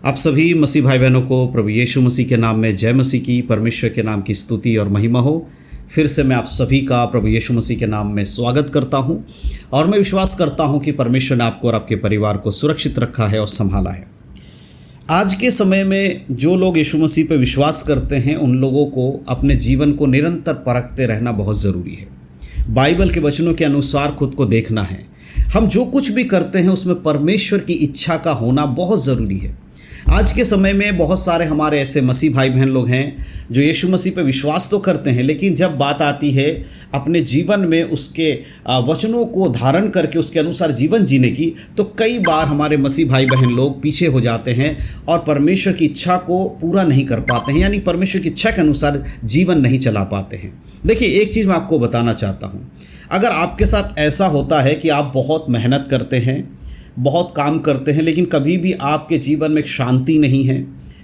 आप सभी मसीह भाई बहनों को प्रभु यीशु मसीह के नाम में जय मसीह की, परमेश्वर के नाम की स्तुति और महिमा हो। फिर से मैं आप सभी का प्रभु यीशु मसीह के नाम में स्वागत करता हूं और मैं विश्वास करता हूं कि परमेश्वर ने आपको और आपके परिवार को सुरक्षित रखा है और संभाला है। आज के समय में जो लोग यीशु मसीह पर विश्वास करते हैं उन लोगों को अपने जीवन को निरंतर परखते रहना बहुत ज़रूरी है। बाइबल के वचनों के अनुसार खुद को देखना है। हम जो कुछ भी करते हैं उसमें परमेश्वर की इच्छा का होना बहुत ज़रूरी है। आज के समय में बहुत सारे हमारे ऐसे मसीह भाई बहन लोग हैं जो यीशु मसीह पर विश्वास तो करते हैं, लेकिन जब बात आती है अपने जीवन में उसके वचनों को धारण करके उसके अनुसार जीवन जीने की, तो कई बार हमारे मसीह भाई बहन लोग पीछे हो जाते हैं और परमेश्वर की इच्छा को पूरा नहीं कर पाते हैं, यानी परमेश्वर की इच्छा के अनुसार जीवन नहीं चला पाते हैं। देखिए, एक चीज़ मैं आपको बताना चाहता हूँ। अगर आपके साथ ऐसा होता है कि आप बहुत मेहनत करते हैं, बहुत काम करते हैं, लेकिन कभी भी आपके जीवन में शांति नहीं है,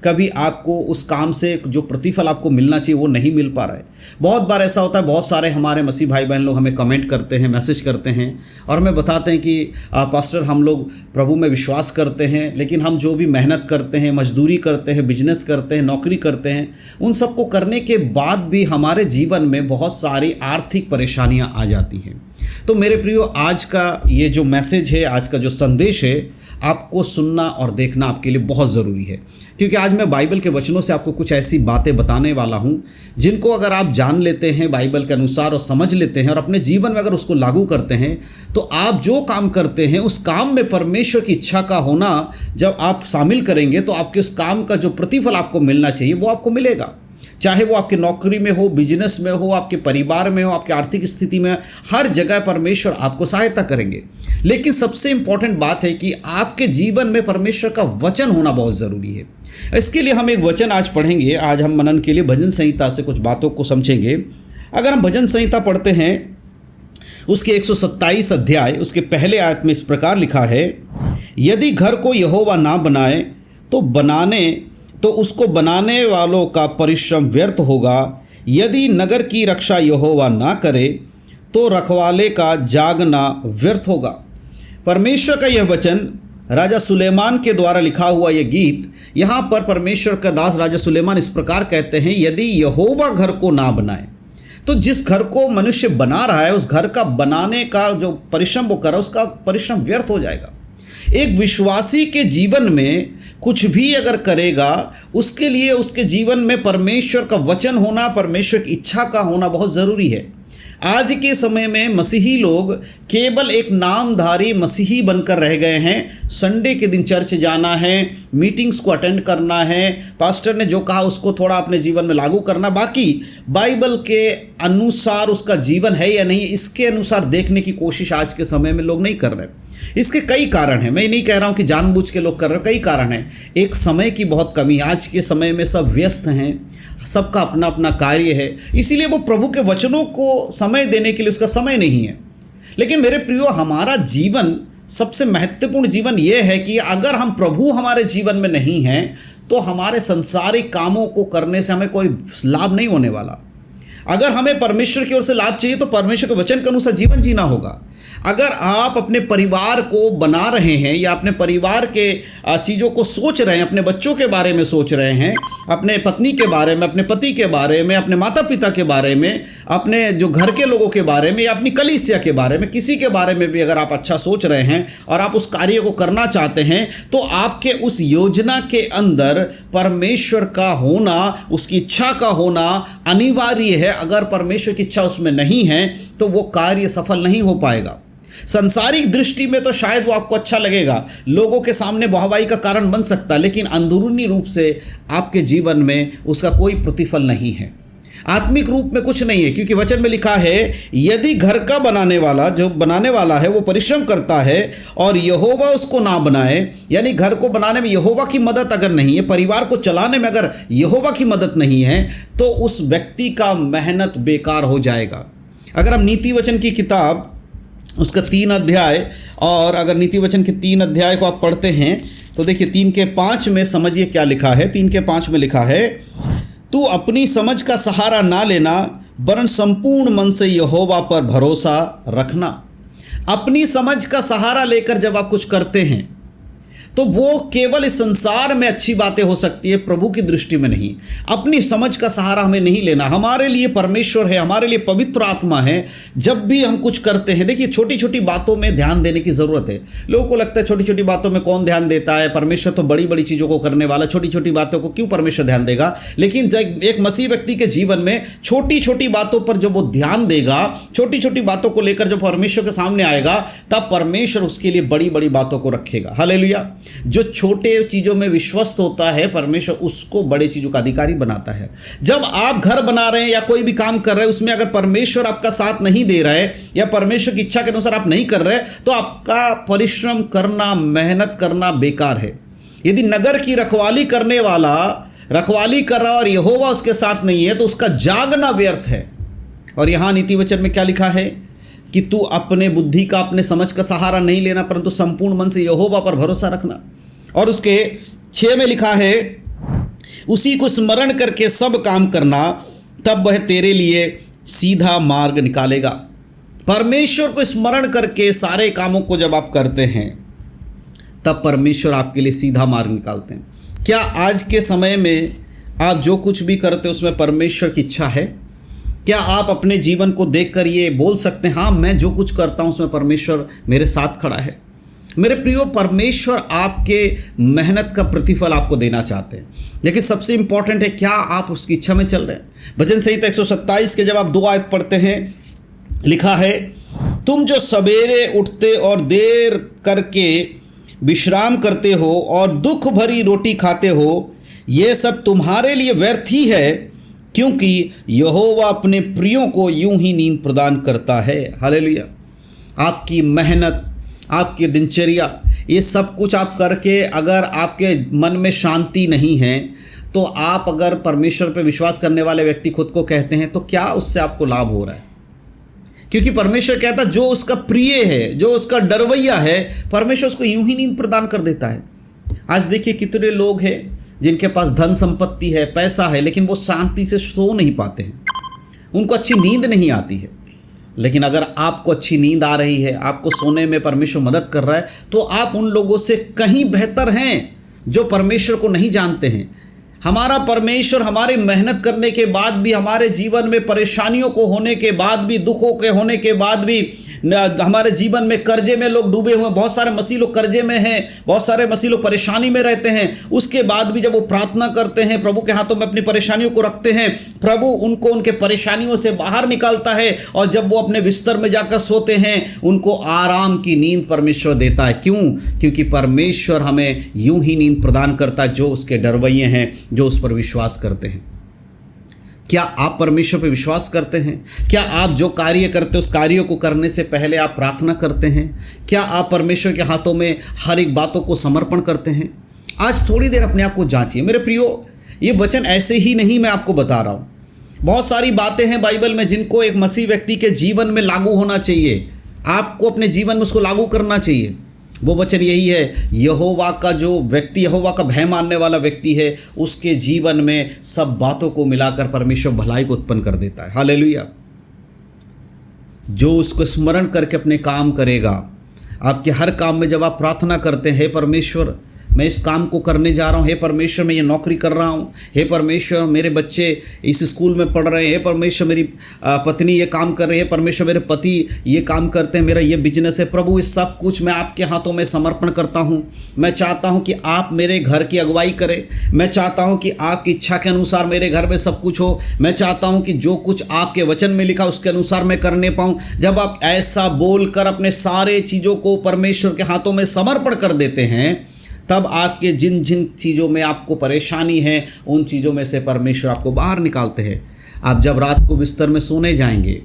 कभी आपको उस काम से जो प्रतिफल आपको मिलना चाहिए वो नहीं मिल पा रहा है। बहुत बार ऐसा होता है, बहुत सारे हमारे मसीह भाई बहन लोग हमें कमेंट करते हैं, मैसेज करते हैं और हमें बताते हैं कि पास्टर, हम लोग प्रभु में विश्वास करते हैं, लेकिन हम जो भी मेहनत करते हैं, मजदूरी करते हैं, बिजनेस करते हैं, नौकरी करते हैं, उन सबको करने के बाद भी हमारे जीवन में बहुत सारी आर्थिक परेशानियाँ आ जाती हैं। तो मेरे प्रियो, आज का ये जो मैसेज है, आज का जो संदेश है, आपको सुनना और देखना आपके लिए बहुत ज़रूरी है, क्योंकि आज मैं बाइबल के वचनों से आपको कुछ ऐसी बातें बताने वाला हूं जिनको अगर आप जान लेते हैं बाइबल के अनुसार और समझ लेते हैं और अपने जीवन में अगर उसको लागू करते हैं, तो आप जो काम करते हैं उस काम में परमेश्वर की इच्छा का होना जब आप शामिल करेंगे तो आपके उस काम का जो प्रतिफल आपको मिलना चाहिए वो आपको मिलेगा। चाहे वो आपकी नौकरी में हो, बिजनेस में हो, आपके परिवार में हो, आपकी आर्थिक स्थिति में, हर जगह परमेश्वर आपको सहायता करेंगे। लेकिन सबसे इम्पॉर्टेंट बात है कि आपके जीवन में परमेश्वर का वचन होना बहुत ज़रूरी है। इसके लिए हम एक वचन आज पढ़ेंगे। आज हम मनन के लिए भजन संहिता से कुछ बातों को समझेंगे। अगर हम भजन संहिता पढ़ते हैं, उसके 127 अध्याय, उसके पहले आयत में इस प्रकार लिखा है, यदि घर को यहोवा ना बनाए तो उसको बनाने वालों का परिश्रम व्यर्थ होगा। यदि नगर की रक्षा यहोवा ना करे तो रखवाले का जागना व्यर्थ होगा। परमेश्वर का यह वचन राजा सुलेमान के द्वारा लिखा हुआ यह गीत, यहाँ पर परमेश्वर का दास राजा सुलेमान इस प्रकार कहते हैं, यदि यहोवा घर को ना बनाए, तो जिस घर को मनुष्य बना रहा है उस घर का बनाने का जो परिश्रम वो कर रहा है उसका परिश्रम व्यर्थ हो जाएगा। एक विश्वासी के जीवन में कुछ भी अगर करेगा, उसके लिए उसके जीवन में परमेश्वर का वचन होना, परमेश्वर की इच्छा का होना बहुत ज़रूरी है। आज के समय में मसीही लोग केवल एक नामधारी मसीही बनकर रह गए हैं। संडे के दिन चर्च जाना है, मीटिंग्स को अटेंड करना है, पास्टर ने जो कहा उसको थोड़ा अपने जीवन में लागू करना, बाकी बाइबल के अनुसार उसका जीवन है या नहीं, इसके अनुसार देखने की कोशिश आज के समय में लोग नहीं कर रहे। इसके कई कारण हैं। मैं नहीं कह रहा हूँ कि जानबूझ के लोग कर रहे हैं, कई कारण हैं। एक समय की बहुत कमी, आज के समय में सब व्यस्त हैं, सबका अपना अपना कार्य है, इसीलिए वो प्रभु के वचनों को समय देने के लिए उसका समय नहीं है। लेकिन मेरे प्रियो, हमारा जीवन, सबसे महत्वपूर्ण जीवन ये है कि अगर हम प्रभु हमारे जीवन में नहीं हैं तो हमारे संसारिक कामों को करने से हमें कोई लाभ नहीं होने वाला। अगर हमें परमेश्वर की ओर से लाभ चाहिए तो परमेश्वर के वचन के अनुसार जीवन जीना होगा। अगर आप अपने परिवार को बना रहे हैं या अपने परिवार के चीज़ों को सोच रहे हैं, अपने बच्चों के बारे में सोच रहे हैं, अपने पत्नी के बारे में, अपने पति के बारे में, अपने माता पिता के बारे में, अपने जो घर के लोगों के बारे में या अपनी कलीसिया के बारे में, किसी के बारे में भी अगर आप अच्छा सोच रहे हैं और आप उस कार्य को करना चाहते हैं, तो आपके उस योजना के अंदर परमेश्वर का होना, उसकी इच्छा का होना अनिवार्य है। अगर परमेश्वर की इच्छा उसमें नहीं है तो वो कार्य सफल नहीं हो पाएगा। संसारिक दृष्टि में तो शायद वो आपको अच्छा लगेगा, लोगों के सामने वाहवाही का कारण बन सकता है, लेकिन अंदरूनी रूप से आपके जीवन में उसका कोई प्रतिफल नहीं है, आत्मिक रूप में कुछ नहीं है। क्योंकि वचन में लिखा है, यदि घर का बनाने वाला है वो परिश्रम करता है और यहोवा उसको ना बनाए, यानी घर को बनाने में यहोवा की मदद अगर नहीं है, परिवार को चलाने में अगर यहोवा की मदद नहीं है, तो उस व्यक्ति का मेहनत बेकार हो जाएगा। अगर हम नीति वचन की किताब उसका 3 अध्याय, और अगर नीति वचन के 3 अध्याय को आप पढ़ते हैं तो देखिए 3 के 5 में समझिए क्या लिखा है। 3 के 5 में लिखा है, तू अपनी समझ का सहारा ना लेना, वरन संपूर्ण मन से यहोवा पर भरोसा रखना। अपनी समझ का सहारा लेकर जब आप कुछ करते हैं तो वो केवल इस संसार में अच्छी बातें हो सकती है, प्रभु की दृष्टि में नहीं। अपनी समझ का सहारा हमें नहीं लेना। हमारे लिए परमेश्वर है, हमारे लिए पवित्र आत्मा है। जब भी हम कुछ करते हैं, देखिए छोटी छोटी बातों में ध्यान देने की ज़रूरत है। लोगों को लगता है छोटी छोटी बातों में कौन ध्यान देता है, परमेश्वर तो बड़ी बड़ी चीज़ों को करने वाला, छोटी छोटी बातों को क्यों परमेश्वर ध्यान देगा। लेकिन जब एक मसीह व्यक्ति के जीवन में छोटी छोटी बातों पर जब वो ध्यान देगा, छोटी छोटी बातों को लेकर जब परमेश्वर के सामने आएगा, तब परमेश्वर उसके लिए बड़ी बड़ी बातों को रखेगा। हालेलुया। जो छोटे चीज़ों में विश्वस्त होता है, परमेश्वर उसको बड़े चीज़ों का अधिकारी बनाता है। जब आप घर बना रहे हैं या कोई भी काम कर रहे हैं, उसमें अगर परमेश्वर आपका साथ नहीं दे रहा है या परमेश्वर की इच्छा के अनुसार आप नहीं कर रहे, तो आपका परिश्रम करना, मेहनत करना बेकार है। यदि नगर की रखवाली करने वाला रखवाली कर रहा और यहोवा उसके साथ नहीं है, तो उसका जागना व्यर्थ है। और यहाँ नीति वचन में क्या लिखा है कि तू अपने बुद्धि का, अपने समझ का सहारा नहीं लेना, परंतु संपूर्ण मन से यहोवा पर भरोसा रखना। और उसके 6 में लिखा है, उसी को स्मरण करके सब काम करना, तब वह तेरे लिए सीधा मार्ग निकालेगा। परमेश्वर को स्मरण करके सारे कामों को जब आप करते हैं, तब परमेश्वर आपके लिए सीधा मार्ग निकालते हैं। क्या आज के समय में आप जो कुछ भी करते हैं उसमें परमेश्वर की इच्छा है? क्या आप अपने जीवन को देखकर ये बोल सकते हैं, हाँ मैं जो कुछ करता हूँ उसमें परमेश्वर मेरे साथ खड़ा है? मेरे प्रियो, परमेश्वर आपके मेहनत का प्रतिफल आपको देना चाहते हैं, लेकिन सबसे इंपॉर्टेंट है क्या आप उसकी इच्छा में चल रहे हैं। भजन संहिता 127 के जब आप 2 आयत पढ़ते हैं, लिखा है, तुम जो सवेरे उठते और देर करके विश्राम करते हो और दुख भरी रोटी खाते हो, ये सब तुम्हारे लिए व्यर्थ ही है, क्योंकि यहोवा अपने प्रियों को यूं ही नींद प्रदान करता है। हालेलुया। आपकी मेहनत, आपकी दिनचर्या, ये सब कुछ आप करके अगर आपके मन में शांति नहीं है, तो आप अगर परमेश्वर पे विश्वास करने वाले व्यक्ति खुद को कहते हैं, तो क्या उससे आपको लाभ हो रहा है? क्योंकि परमेश्वर कहता है जो उसका प्रिय है, जो उसका डरवैया है, परमेश्वर उसको यूं ही नींद प्रदान कर देता है। आज देखिए कितने लोग हैं जिनके पास धन संपत्ति है, पैसा है, लेकिन वो शांति से सो नहीं पाते हैं, उनको अच्छी नींद नहीं आती है। लेकिन अगर आपको अच्छी नींद आ रही है, आपको सोने में परमेश्वर मदद कर रहा है, तो आप उन लोगों से कहीं बेहतर हैं जो परमेश्वर को नहीं जानते हैं। हमारा परमेश्वर हमारी मेहनत करने के बाद भी, हमारे जीवन में परेशानियों को होने के बाद भी, दुखों के होने के बाद भी, हमारे जीवन में कर्जे में लोग डूबे हुए हैं, बहुत सारे मसीह लोग कर्जे में हैं, बहुत सारे मसीह लोग परेशानी में रहते हैं, उसके बाद भी जब वो प्रार्थना करते हैं, प्रभु के हाथों में अपनी परेशानियों को रखते हैं, प्रभु उनको उनके परेशानियों से बाहर निकालता है। और जब वो अपने बिस्तर में जाकर सोते हैं, उनको आराम की नींद परमेश्वर देता है। क्यों? क्योंकि परमेश्वर हमें यूं ही नींद प्रदान करता है जो उसके डरवैये हैं, जो उस पर विश्वास करते हैं। क्या आप परमेश्वर पर विश्वास करते हैं? क्या आप जो कार्य करते हैं उस कार्यों को करने से पहले आप प्रार्थना करते हैं? क्या आप परमेश्वर के हाथों में हर एक बातों को समर्पण करते हैं? आज थोड़ी देर अपने आप को जांचिए। मेरे प्रियो, ये वचन ऐसे ही नहीं मैं आपको बता रहा हूँ। बहुत सारी बातें हैं बाइबल में जिनको एक मसीह व्यक्ति के जीवन में लागू होना चाहिए। आपको अपने जीवन में उसको लागू करना चाहिए। वो वचन यही है, यहोवा का जो व्यक्ति, यहोवा का भय मानने वाला व्यक्ति है, उसके जीवन में सब बातों को मिलाकर परमेश्वर भलाई को उत्पन्न कर देता है। हालेलुया। जो उसको स्मरण करके अपने काम करेगा, आपके हर काम में जब आप प्रार्थना करते हैं, हे परमेश्वर मैं इस काम को करने जा रहा हूँ, हे परमेश्वर मैं ये नौकरी कर रहा हूँ, हे परमेश्वर मेरे बच्चे इस स्कूल में पढ़ रहे हैं, हे परमेश्वर मेरी पत्नी ये काम कर रही है, परमेश्वर मेरे पति ये काम करते हैं, मेरा ये बिजनेस है, प्रभु इस सब कुछ मैं आपके हाथों में समर्पण करता हूँ। मैं चाहता हूँ कि आप मेरे घर की अगुवाई करें। मैं चाहता हूँ कि आपकी इच्छा के अनुसार मेरे घर में सब कुछ हो। मैं चाहता हूँ कि जो कुछ आपके वचन में लिखा उसके अनुसार मैं करने पाऊँ। जब आप ऐसा बोलकर अपने सारे चीज़ों को परमेश्वर के हाथों में समर्पण कर देते हैं, तब आपके जिन जिन चीज़ों में आपको परेशानी है, उन चीज़ों में से परमेश्वर आपको बाहर निकालते हैं। आप जब रात को बिस्तर में सोने जाएंगे,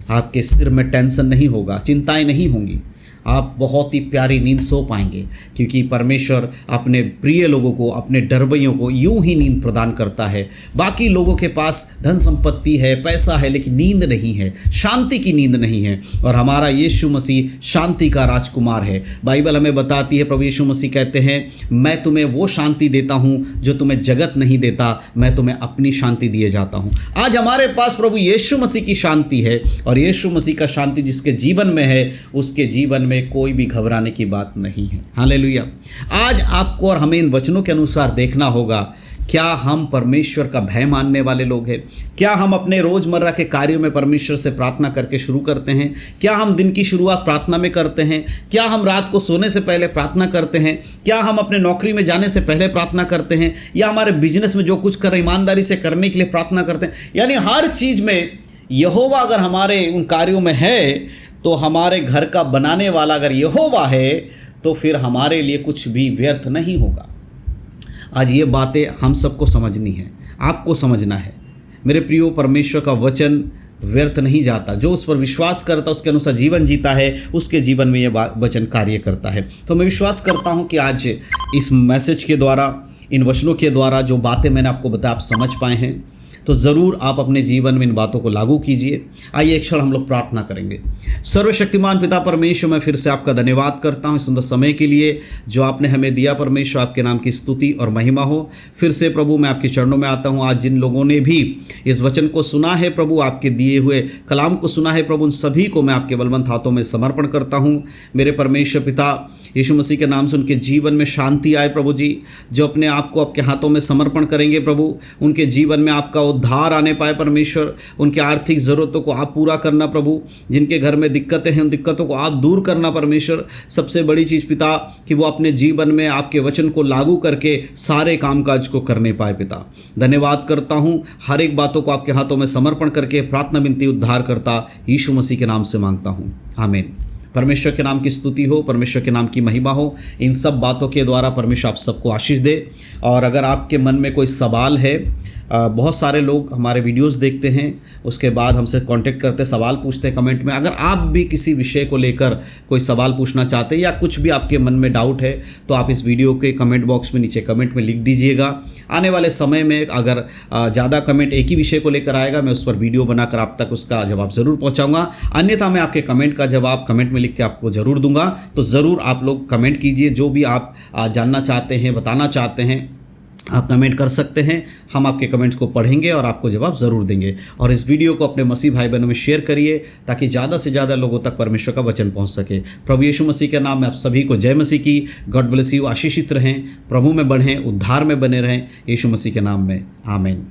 आपके सिर में टेंशन नहीं होगा, चिंताएं नहीं होंगी, आप बहुत ही प्यारी नींद सो पाएंगे, क्योंकि परमेश्वर अपने प्रिय लोगों को, अपने डरवैयों को यूं ही नींद प्रदान करता है। बाकी लोगों के पास धन संपत्ति है, पैसा है, लेकिन नींद नहीं है, शांति की नींद नहीं है। और हमारा यीशु मसीह शांति का राजकुमार है। बाइबल हमें बताती है, प्रभु यीशु मसीह कहते हैं, मैं तुम्हें वो शांति देता हूँ जो तुम्हें जगत नहीं देता, मैं तुम्हें अपनी शांति दिए जाता हूँ। आज हमारे पास प्रभु यीशु मसीह की शांति है, और यीशु मसीह का शांति जिसके जीवन में है, उसके जीवन में में कोई भी घबराने की बात नहीं है। हालेलुया। आज आपको और हमें इन वचनों के अनुसार देखना होगा, क्या हम परमेश्वर का भय मानने वाले लोग हैं? क्या हम अपने रोज़मर्रा के कार्यों में परमेश्वर से प्रार्थना करके शुरू करते हैं? क्या हम दिन की शुरुआत प्रार्थना में करते हैं? क्या हम रात को सोने से पहले प्रार्थना करते हैं? क्या हम अपने नौकरी में जाने से पहले प्रार्थना करते हैं? या हमारे बिजनेस में जो कुछ कर रहे हैं ईमानदारी से करने के लिए प्रार्थना करते हैं? यानी हर चीज़ में यहोवा अगर हमारे उन कार्यों में है, तो हमारे घर का बनाने वाला अगर यहोवा है, तो फिर हमारे लिए कुछ भी व्यर्थ नहीं होगा। आज ये बातें हम सबको समझनी है, आपको समझना है। मेरे प्रियो, परमेश्वर का वचन व्यर्थ नहीं जाता। जो उस पर विश्वास करता, उसके अनुसार जीवन जीता है, उसके जीवन में ये वचन कार्य करता है। तो मैं विश्वास करता हूँ कि आज इस मैसेज के द्वारा, इन वचनों के द्वारा जो बातें मैंने आपको बताया, आप समझ पाए हैं। तो ज़रूर आप अपने जीवन में इन बातों को लागू कीजिए। आइए एक क्षण हम लोग प्रार्थना करेंगे। सर्वशक्तिमान पिता परमेश्वर, मैं फिर से आपका धन्यवाद करता हूँ इस सुंदर समय के लिए जो आपने हमें दिया। परमेश्वर, आपके नाम की स्तुति और महिमा हो। फिर से प्रभु, मैं आपके चरणों में आता हूँ। आज जिन लोगों ने भी इस वचन को सुना है प्रभु, आपके दिए हुए कलाम को सुना है प्रभु, उन सभी को मैं आपके बलवंत हाथों में समर्पण करता हूँ। मेरे परमेश्वर पिता, यीशु मसीह के नाम से उनके जीवन में शांति आए प्रभु जी। जो अपने आप को आपके हाथों में समर्पण करेंगे प्रभु, उनके जीवन में आपका उद्धार आने पाए परमेश्वर। उनके आर्थिक ज़रूरतों को आप पूरा करना प्रभु। जिनके घर में दिक्कतें हैं, उन दिक्कतों को आप दूर करना परमेश्वर। सबसे बड़ी चीज़ पिता, कि वो अपने जीवन में आपके वचन को लागू करके सारे कामकाज को करने पाए पिता। धन्यवाद करता हूँ। हर एक बातों को आपके हाथों में समर्पण करके प्रार्थना विनती उद्धार करता यीशु मसीह के नाम से मांगता हूँ, आमीन। परमेश्वर के नाम की स्तुति हो, परमेश्वर के नाम की महिमा हो। इन सब बातों के द्वारा परमेश्वर आप सबको आशीष दे। और अगर आपके मन में कोई सवाल है, बहुत सारे लोग हमारे वीडियोस देखते हैं, उसके बाद हमसे कांटेक्ट करते, सवाल पूछते हैं कमेंट में। अगर आप भी किसी विषय को लेकर कोई सवाल पूछना चाहते हैं या कुछ भी आपके मन में डाउट है, तो आप इस वीडियो के कमेंट बॉक्स में नीचे कमेंट में लिख दीजिएगा। आने वाले समय में अगर ज़्यादा कमेंट एक ही विषय को लेकर आएगा, मैं उस पर वीडियो बनाकर आप तक उसका जवाब ज़रूर पहुँचाऊँगा। अन्यथा मैं आपके कमेंट का जवाब कमेंट में लिख के आपको ज़रूर दूंगा। तो ज़रूर आप लोग कमेंट कीजिए, जो भी आप जानना चाहते हैं, बताना चाहते हैं, आप कमेंट कर सकते हैं। हम आपके कमेंट्स को पढ़ेंगे और आपको जवाब ज़रूर देंगे। और इस वीडियो को अपने मसीह भाई बहनों में शेयर करिए, ताकि ज़्यादा से ज़्यादा लोगों तक परमेश्वर का वचन पहुंच सके। प्रभु यीशु मसीह के नाम में आप सभी को जय मसीह की। God bless you. आशीषित रहें, प्रभु में बढ़ें, उद्धार में बने रहें, यीशु मसीह के नाम में, आमीन।